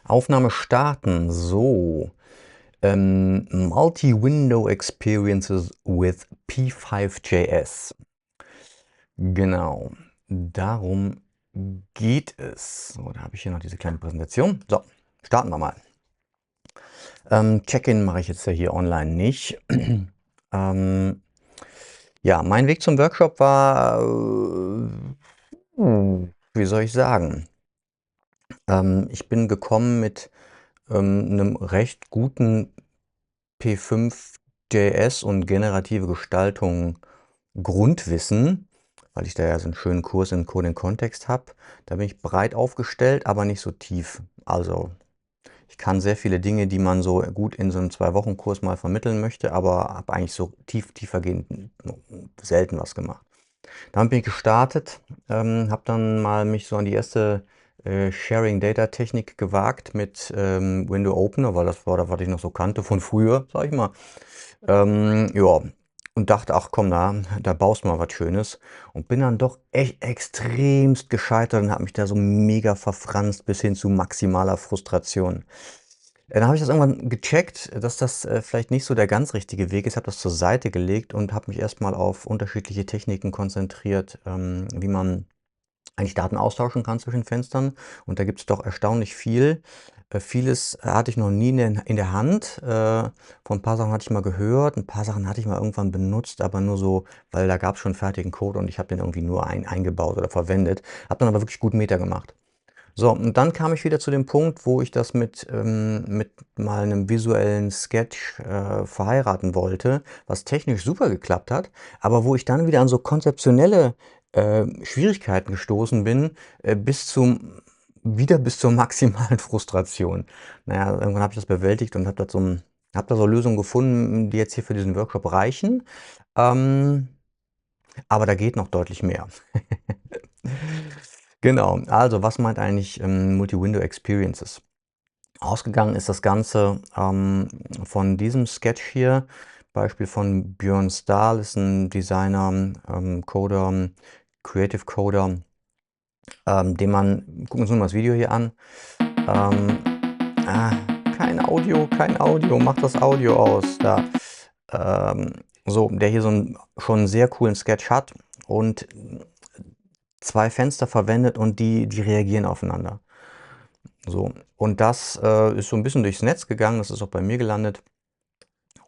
Aufnahme starten. So. Multi-Window Experiences with P5.js. Genau. Darum geht es. So, da habe ich hier noch diese kleine Präsentation. So, starten wir mal. Check-in mache ich jetzt ja hier online nicht. Ja, mein Weg zum Workshop war, wie soll ich sagen? Ich bin gekommen mit 'nem recht guten P5.js und generative Gestaltung Grundwissen, weil ich da ja so einen schönen Kurs in Code in Kontext habe. Da bin ich breit aufgestellt, aber nicht so tief. Also, ich kann sehr viele Dinge, die man so gut in so einem 2 Wochen Kurs mal vermitteln möchte, aber habe eigentlich so tiefergehend selten was gemacht. Damit bin ich gestartet, habe dann mal mich so an die erste Sharing-Data-Technik gewagt mit Window Opener, weil das war das, was ich noch so kannte von früher, sag ich mal. Ja, und dachte, ach komm, da baust du mal was Schönes. Und bin dann doch echt extremst gescheitert und habe mich da so mega verfranst bis hin zu maximaler Frustration. Dann habe ich das irgendwann gecheckt, dass das vielleicht nicht so der ganz richtige Weg ist, habe das zur Seite gelegt und habe mich erstmal auf unterschiedliche Techniken konzentriert, wie man eigentlich Daten austauschen kann zwischen Fenstern. Und da gibt es doch erstaunlich viel. Vieles hatte ich noch nie in der Hand. Von ein paar Sachen hatte ich mal gehört, ein paar Sachen hatte ich mal irgendwann benutzt, aber nur so, weil da gab es schon fertigen Code und ich habe den irgendwie nur eingebaut oder verwendet. Habe dann aber wirklich gut Meter gemacht. So, und dann kam ich wieder zu dem Punkt, wo ich das mit mal einem visuellen Sketch verheiraten wollte, was technisch super geklappt hat, aber wo ich dann wieder an so konzeptionelle Schwierigkeiten gestoßen bin, bis zur maximalen Frustration. Naja, irgendwann habe ich das bewältigt und habe da so Lösungen gefunden, die jetzt hier für diesen Workshop reichen. Ähm, aber da geht noch deutlich mehr. Genau, also was meint eigentlich Multi-Window Experiences? Ausgegangen ist das Ganze von diesem Sketch hier. Beispiel von Björn Stahl, ist ein Designer, Coder, Creative Coder, gucken wir uns nur mal das Video hier an. Ähm, ah, kein Audio, mach das Audio aus. Da. Ähm, so, der hier so einen schon sehr coolen Sketch hat und 2 Fenster verwendet und die reagieren aufeinander. So, und das ist so ein bisschen durchs Netz gegangen, das ist auch bei mir gelandet.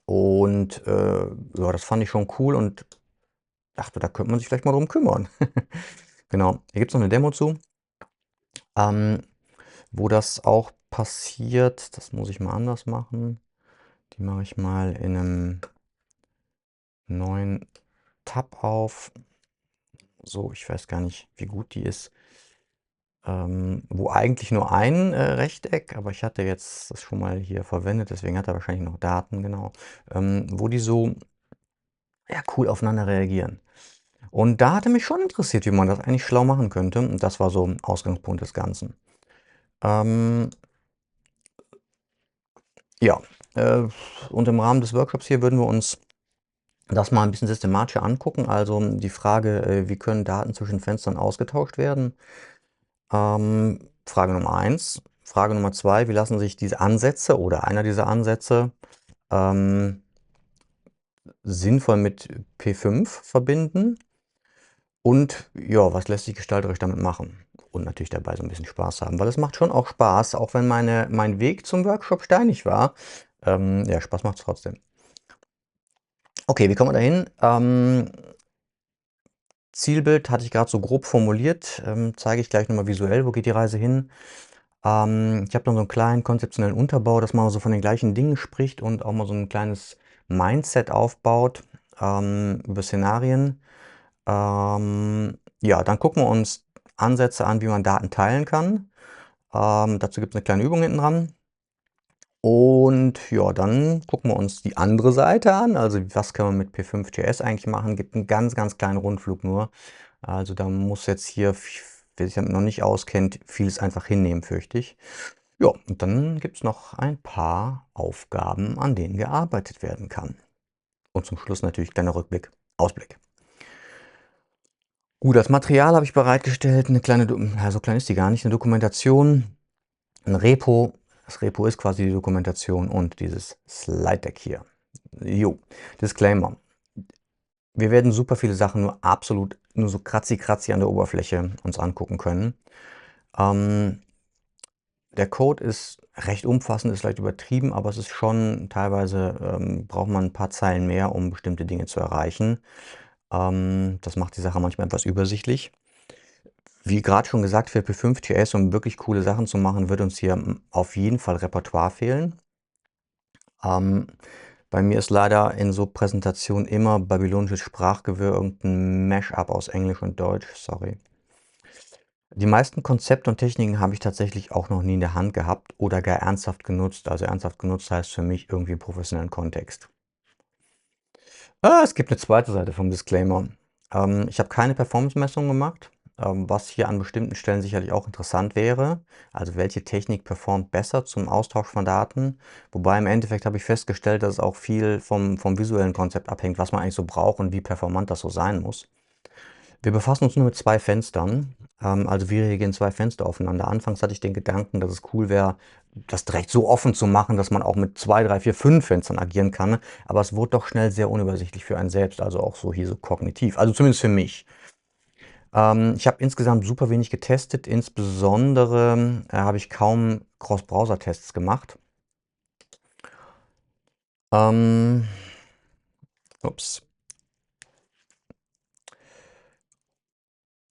Und ja, das fand ich schon cool und dachte, da könnte man sich vielleicht mal drum kümmern. Genau, hier gibt es noch eine Demo zu, ähm, wo das auch passiert. Das muss ich mal anders machen. Die mache ich mal in einem neuen Tab auf. So, ich weiß gar nicht, wie gut die ist. Wo eigentlich nur ein Rechteck, aber ich hatte jetzt das schon mal hier verwendet, deswegen hat er wahrscheinlich noch Daten, genau, wo die so ja, cool aufeinander reagieren. Und da hatte mich schon interessiert, wie man das eigentlich schlau machen könnte. Und das war so ein Ausgangspunkt des Ganzen. Ähm, ja, äh, und im Rahmen des Workshops hier würden wir uns das mal ein bisschen systematischer angucken. Also die Frage, wie können Daten zwischen Fenstern ausgetauscht werden? Frage Nummer eins. Frage Nummer zwei, wie lassen sich diese Ansätze oder einer dieser Ansätze ähm, sinnvoll mit P5 verbinden? Und ja, was lässt sich gestalterisch damit machen? Und natürlich dabei so ein bisschen Spaß haben, weil es macht schon auch Spaß, auch wenn mein Weg zum Workshop steinig war. Ja, Spaß macht's trotzdem. Okay, wie kommen wir dahin? Zielbild hatte ich gerade so grob formuliert, zeige ich gleich noch mal visuell, wo geht die Reise hin. Ich habe dann so einen kleinen konzeptionellen Unterbau, dass man so von den gleichen Dingen spricht und auch mal so ein kleines Mindset aufbaut, über Szenarien. Ja, dann gucken wir uns Ansätze an, wie man Daten teilen kann. Dazu gibt es eine kleine Übung hinten dran. Und ja, dann gucken wir uns die andere Seite an. Also was kann man mit P5.js eigentlich machen? Gibt einen ganz, ganz kleinen Rundflug nur. Also da muss jetzt hier, wer sich damit noch nicht auskennt, vieles einfach hinnehmen, fürchte ich. Ja, und dann gibt es noch ein paar Aufgaben, an denen gearbeitet werden kann. Und zum Schluss natürlich kleiner Rückblick, Ausblick. Gut, das Material habe ich bereitgestellt, eine kleine, ja, so klein ist die gar nicht, eine Dokumentation, ein Repo, Das Repo ist quasi die Dokumentation und dieses Slide Deck hier. Jo, Disclaimer. Wir werden super viele Sachen nur so kratzi-kratzi an der Oberfläche uns angucken können. Der Code ist recht umfassend, ist vielleicht übertrieben, aber es ist schon teilweise braucht man ein paar Zeilen mehr, um bestimmte Dinge zu erreichen. Das macht die Sache manchmal etwas übersichtlich. Wie gerade schon gesagt, für P5.js, um wirklich coole Sachen zu machen, wird uns hier auf jeden Fall Repertoire fehlen. Bei mir ist leider in so Präsentationen immer babylonisches Sprachgewirr, irgendein Mash-up aus Englisch und Deutsch, sorry. Die meisten Konzepte und Techniken habe ich tatsächlich auch noch nie in der Hand gehabt oder gar ernsthaft genutzt. Also ernsthaft genutzt heißt für mich irgendwie im professionellen Kontext. Es gibt eine zweite Seite vom Disclaimer. Ich habe keine Performance-Messung gemacht, was hier an bestimmten Stellen sicherlich auch interessant wäre. Also welche Technik performt besser zum Austausch von Daten. Wobei im Endeffekt habe ich festgestellt, dass es auch viel vom visuellen Konzept abhängt, was man eigentlich so braucht und wie performant das so sein muss. Wir befassen uns nur mit zwei Fenstern. Also wir reagieren zwei Fenster aufeinander. Anfangs hatte ich den Gedanken, dass es cool wäre, das direkt so offen zu machen, dass man auch mit 2, 3, 4, 5 Fenstern agieren kann. Aber es wurde doch schnell sehr unübersichtlich für einen selbst, also auch so hier so kognitiv. Also zumindest für mich. Ich habe insgesamt super wenig getestet. Insbesondere habe ich kaum Cross-Browser-Tests gemacht. Ups.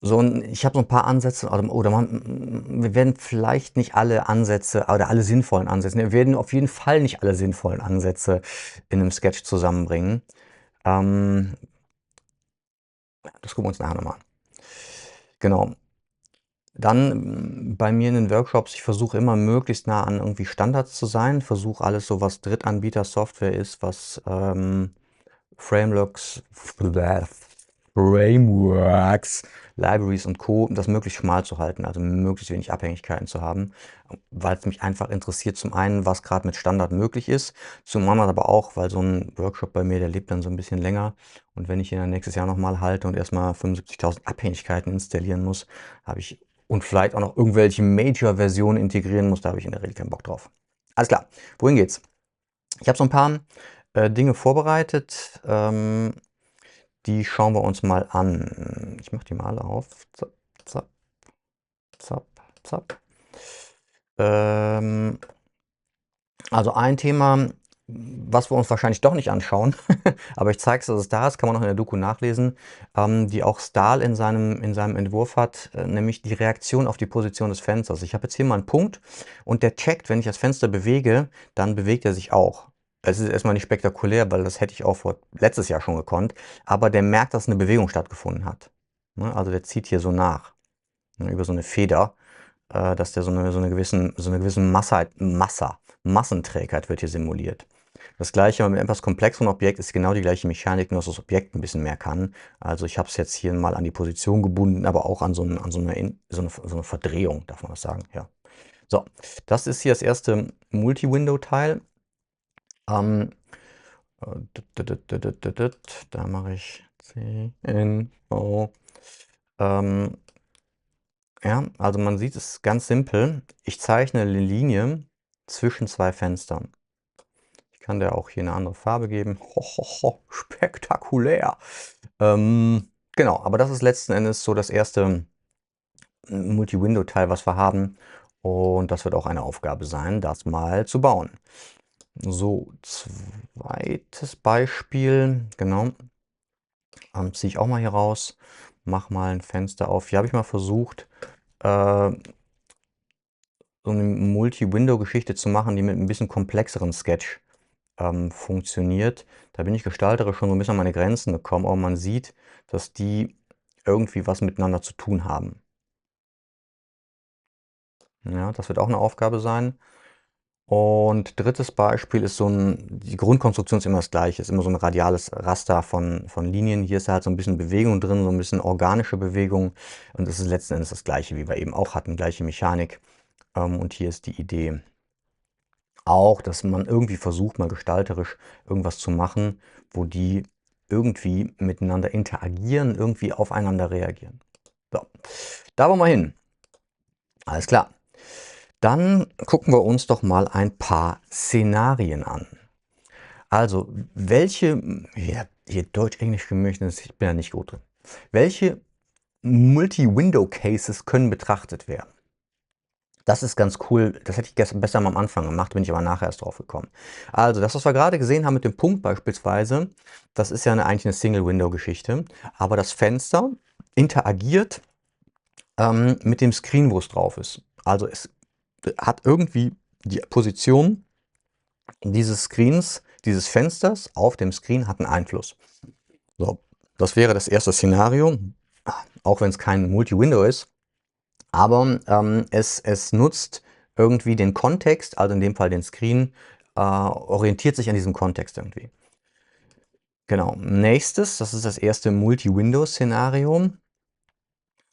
So, und ich habe so ein paar Ansätze, wir werden vielleicht nicht alle Ansätze oder alle sinnvollen Ansätze, wir werden auf jeden Fall nicht alle sinnvollen Ansätze in einem Sketch zusammenbringen. Das gucken wir uns nachher nochmal an. Genau. Dann bei mir in den Workshops, ich versuche immer möglichst nah an irgendwie Standards zu sein, versuche alles so, was Drittanbieter-Software ist, was Frameworks, Libraries und Co., das möglichst schmal zu halten, also möglichst wenig Abhängigkeiten zu haben, weil es mich einfach interessiert, zum einen, was gerade mit Standard möglich ist, zum anderen aber auch, weil so ein Workshop bei mir, der lebt dann so ein bisschen länger und wenn ich ihn dann nächstes Jahr nochmal halte und erstmal 75.000 Abhängigkeiten installieren muss, habe ich und vielleicht auch noch irgendwelche Major-Versionen integrieren muss, da habe ich in der Regel keinen Bock drauf. Alles klar, wohin geht's? Ich habe so ein paar Dinge vorbereitet, die schauen wir uns mal an. Ich mache die mal alle auf. Zap, zap, zap, zap. Also ein Thema, was wir uns wahrscheinlich doch nicht anschauen, aber ich zeige es, dass es da ist, kann man noch in der Doku nachlesen, die auch Stahl in seinem Entwurf hat, nämlich die Reaktion auf die Position des Fensters. Ich habe jetzt hier mal einen Punkt und der checkt, wenn ich das Fenster bewege, dann bewegt er sich auch. Es ist erstmal nicht spektakulär, weil das hätte ich auch letztes Jahr schon gekonnt, aber der merkt, dass eine Bewegung stattgefunden hat. Ne, also der zieht hier so nach, ne, über so eine Feder, dass der so eine gewisse Massenträgheit wird hier simuliert. Das gleiche mit einem etwas komplexeren Objekt ist genau die gleiche Mechanik, nur dass das Objekt ein bisschen mehr kann. Also ich habe es jetzt hier mal an die Position gebunden, aber auch an so eine Verdrehung, darf man das sagen, ja. So, das ist hier das erste Multi-Window-Teil. Da mache ich CNO. Ja, also man sieht es ganz simpel. Ich zeichne eine Linie zwischen zwei Fenstern. Ich kann der auch hier eine andere Farbe geben. Hohoho, spektakulär. Genau, aber das ist letzten Endes so das erste Multi-Window-Teil, was wir haben. Und das wird auch eine Aufgabe sein, das mal zu bauen. So, zweites Beispiel, genau. Ziehe ich auch mal hier raus, mache mal ein Fenster auf. Hier habe ich mal versucht, so eine Multi-Window-Geschichte zu machen, die mit ein bisschen komplexeren Sketch funktioniert. Da bin ich gestalterisch schon so ein bisschen an meine Grenzen gekommen, aber man sieht, dass die irgendwie was miteinander zu tun haben. Ja, das wird auch eine Aufgabe sein. Und drittes Beispiel ist die Grundkonstruktion ist immer das gleiche, ist immer so ein radiales Raster von Linien. Hier ist halt so ein bisschen Bewegung drin, so ein bisschen organische Bewegung. Und das ist letzten Endes das gleiche, wie wir eben auch hatten, gleiche Mechanik. Und hier ist die Idee auch, dass man irgendwie versucht, mal gestalterisch irgendwas zu machen, wo die irgendwie miteinander interagieren, irgendwie aufeinander reagieren. So, da wollen wir hin. Alles klar. Dann gucken wir uns doch mal ein paar Szenarien an. Also, welche, ja, hier Deutsch-Englisch gemischt, ich bin ja nicht gut drin. Welche Multi-Window-Cases können betrachtet werden? Das ist ganz cool. Das hätte ich gestern besser am Anfang gemacht, bin ich aber nachher erst drauf gekommen. Also, das, was wir gerade gesehen haben mit dem Punkt beispielsweise, das ist ja eigentlich eine Single-Window-Geschichte. Aber das Fenster interagiert mit dem Screen, wo es drauf ist. Also es hat irgendwie die Position dieses Screens, dieses Fensters auf dem Screen hat einen Einfluss. So, das wäre das erste Szenario, auch wenn es kein Multi-Window ist. Aber es nutzt irgendwie den Kontext, also in dem Fall den Screen, orientiert sich an diesem Kontext irgendwie. Genau. Nächstes, das ist das erste Multi-Window-Szenario.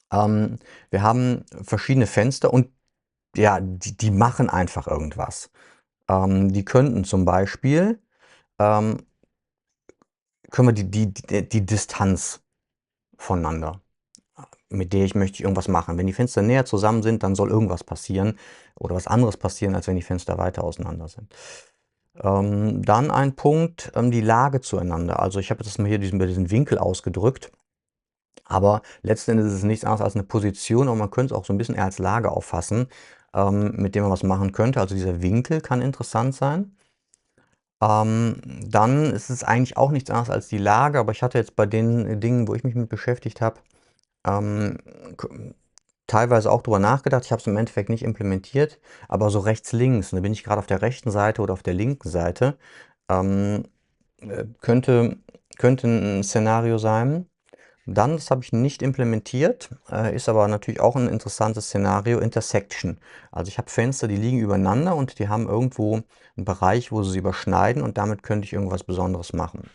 Wir haben verschiedene Fenster und ja, die machen einfach irgendwas. Die könnten zum Beispiel, ähm, können wir die Distanz voneinander, mit der möchte ich irgendwas machen. Wenn die Fenster näher zusammen sind, dann soll irgendwas passieren oder was anderes passieren, als wenn die Fenster weiter auseinander sind. Dann ein Punkt, die Lage zueinander. Also ich habe das mal hier bei diesem Winkel ausgedrückt. Aber letzten Endes ist es nichts anderes als eine Position, aber man könnte es auch so ein bisschen eher als Lage auffassen, mit dem man was machen könnte. Also dieser Winkel kann interessant sein. Dann ist es eigentlich auch nichts anderes als die Lage, aber ich hatte jetzt bei den Dingen, wo ich mich mit beschäftigt habe, ähm, teilweise auch drüber nachgedacht. Ich habe es im Endeffekt nicht implementiert, aber so rechts, links, da bin ich gerade auf der rechten Seite oder auf der linken Seite, ähm, könnte, könnte ein Szenario sein. Dann, das habe ich nicht implementiert, ist aber natürlich auch ein interessantes Szenario, Intersection. Also ich habe Fenster, die liegen übereinander und die haben irgendwo einen Bereich, wo sie sich überschneiden und damit könnte ich irgendwas Besonderes machen.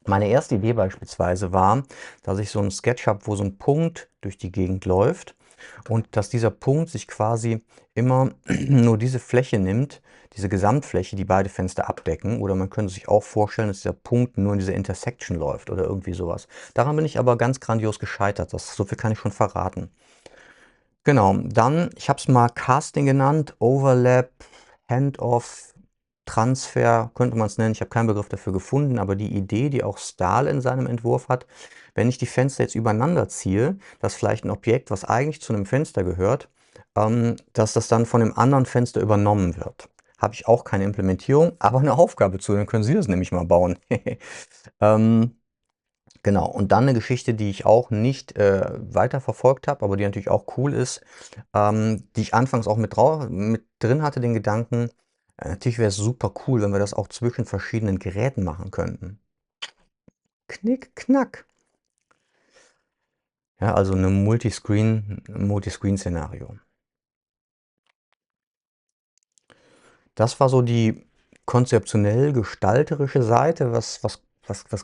Meine erste Idee beispielsweise war, dass ich so einen Sketch habe, wo so ein Punkt durch die Gegend läuft und dass dieser Punkt sich quasi immer nur diese Fläche nimmt, diese Gesamtfläche, die beide Fenster abdecken. Oder man könnte sich auch vorstellen, dass dieser Punkt nur in dieser Intersection läuft oder irgendwie sowas. Daran bin ich aber ganz grandios gescheitert. So viel kann ich schon verraten. Genau, dann, ich habe es mal Casting genannt, Overlap, Handoff, Transfer, könnte man es nennen. Ich habe keinen Begriff dafür gefunden, aber die Idee, die auch Stahl in seinem Entwurf hat, wenn ich die Fenster jetzt übereinander ziehe, dass vielleicht ein Objekt, was eigentlich zu einem Fenster gehört, dass das dann von dem anderen Fenster übernommen wird. Habe ich auch keine Implementierung, aber eine Aufgabe zu, dann können Sie das nämlich mal bauen. Genau, und dann eine Geschichte, die ich auch nicht weiter verfolgt habe, aber die natürlich auch cool ist, die ich anfangs auch mit drin hatte, den Gedanken, natürlich wäre es super cool, wenn wir das auch zwischen verschiedenen Geräten machen könnten. Knick, knack. Ja, also eine Multiscreen-Szenario. Das war so die konzeptionell-gestalterische Seite. Was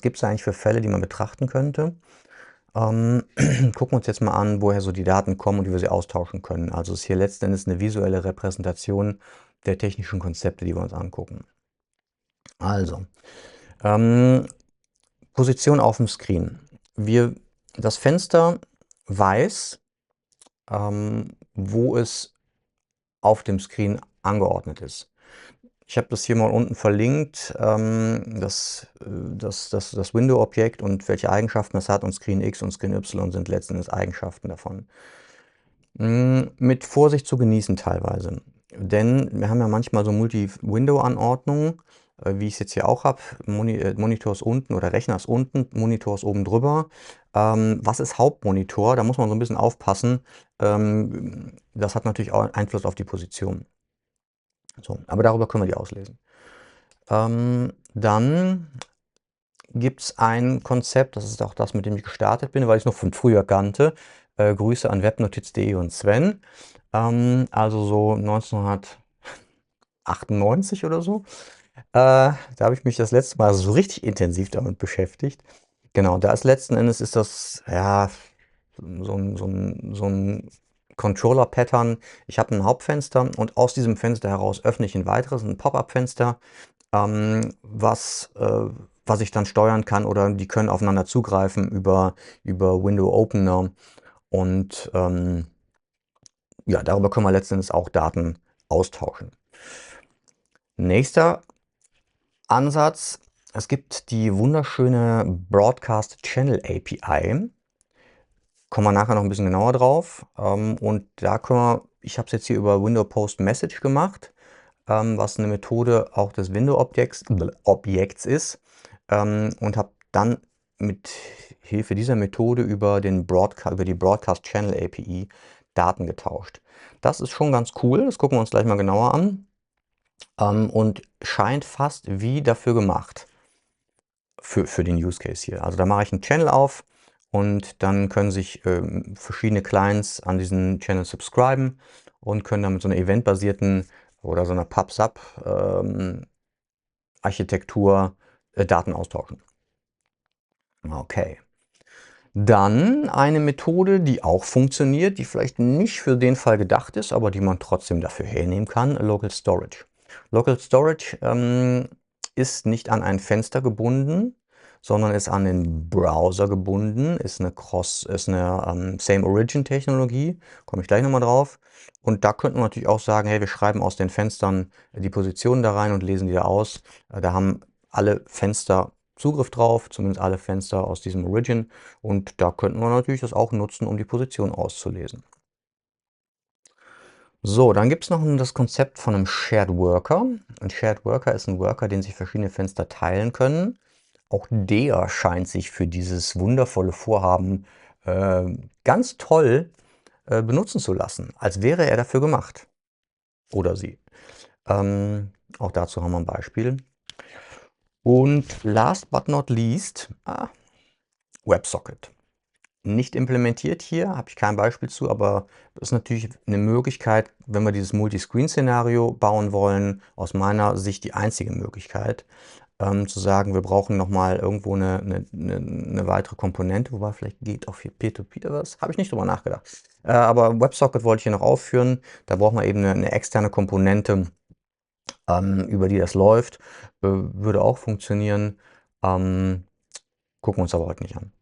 gibt es eigentlich für Fälle, die man betrachten könnte? Gucken wir uns jetzt mal an, woher so die Daten kommen und wie wir sie austauschen können. Also es ist hier letzten Endes eine visuelle Repräsentation der technischen Konzepte, die wir uns angucken. Also, ähm, Position auf dem Screen. Das Fenster weiß, wo es auf dem Screen angeordnet ist. Ich habe das hier mal unten verlinkt, das Window-Objekt und welche Eigenschaften es hat, und Screen X und Screen Y sind letzten Endes Eigenschaften davon. Mit Vorsicht zu genießen teilweise. Denn wir haben ja manchmal so Multi-Window-Anordnungen, wie ich es jetzt hier auch habe. Monitor ist unten oder Rechner ist unten, Monitor ist oben drüber. Was ist Hauptmonitor? Da muss man so ein bisschen aufpassen. Das hat natürlich auch Einfluss auf die Position. So, aber darüber können wir die auslesen. Dann gibt es ein Konzept, das ist auch das, mit dem ich gestartet bin, weil ich es noch von früher kannte. Grüße an webnotiz.de und Sven. Also so 1998 oder so. Da habe ich mich das letzte Mal so richtig intensiv damit beschäftigt. Genau, da ist letzten Endes ist das ja so ein Controller-Pattern. Ich habe ein Hauptfenster und aus diesem Fenster heraus öffne ich ein weiteres, ein Pop-up-Fenster, was ich dann steuern kann, oder die können aufeinander zugreifen über Window Opener und ja, darüber können wir letztendlich auch Daten austauschen. Nächster Ansatz: Es gibt die wunderschöne Broadcast Channel API. Kommen wir nachher noch ein bisschen genauer drauf. Und da können wir ich habe es jetzt hier über Window Post Message gemacht, was eine Methode auch des Window Objekts ist, und habe dann mit Hilfe dieser Methode über die Broadcast Channel API Daten getauscht. Das ist schon ganz cool, das gucken wir uns gleich mal genauer an, und scheint fast wie dafür gemacht für den Use Case hier. Also da mache ich einen Channel auf und dann können sich verschiedene Clients an diesen Channel subscriben und können dann mit so einer eventbasierten oder so einer PubSub Architektur Daten austauschen. Okay. Dann eine Methode, die auch funktioniert, die vielleicht nicht für den Fall gedacht ist, aber die man trotzdem dafür hernehmen kann: Local Storage. Local Storage ist nicht an ein Fenster gebunden, sondern ist an den Browser gebunden, ist eine Same Origin Technologie, komme ich gleich nochmal drauf. Und da könnten wir natürlich auch sagen, hey, wir schreiben aus den Fenstern die Positionen da rein und lesen die da aus. Da haben alle Fenster Zugriff drauf, zumindest alle Fenster aus diesem Origin. Und da könnten wir natürlich das auch nutzen, um die Position auszulesen. So, dann gibt es noch das Konzept von einem Shared Worker. Ein Shared Worker ist ein Worker, den sich verschiedene Fenster teilen können. Auch der scheint sich für dieses wundervolle Vorhaben ganz toll benutzen zu lassen, als wäre er dafür gemacht. Oder sie. Auch dazu haben wir ein Beispiel. Und last but not least, WebSocket. Nicht implementiert hier, habe ich kein Beispiel zu, aber das ist natürlich eine Möglichkeit, wenn wir dieses Multiscreen-Szenario bauen wollen, aus meiner Sicht die einzige Möglichkeit, zu sagen, wir brauchen nochmal irgendwo eine weitere Komponente, wobei vielleicht geht auch hier Peer-to-Peer was, habe ich nicht drüber nachgedacht. Aber WebSocket wollte ich hier noch aufführen, da brauchen wir eben eine externe Komponente, über die das läuft, würde auch funktionieren, gucken wir uns aber heute nicht an.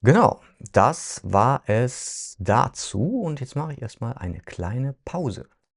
Genau, das war es dazu und jetzt mache ich erstmal eine kleine Pause.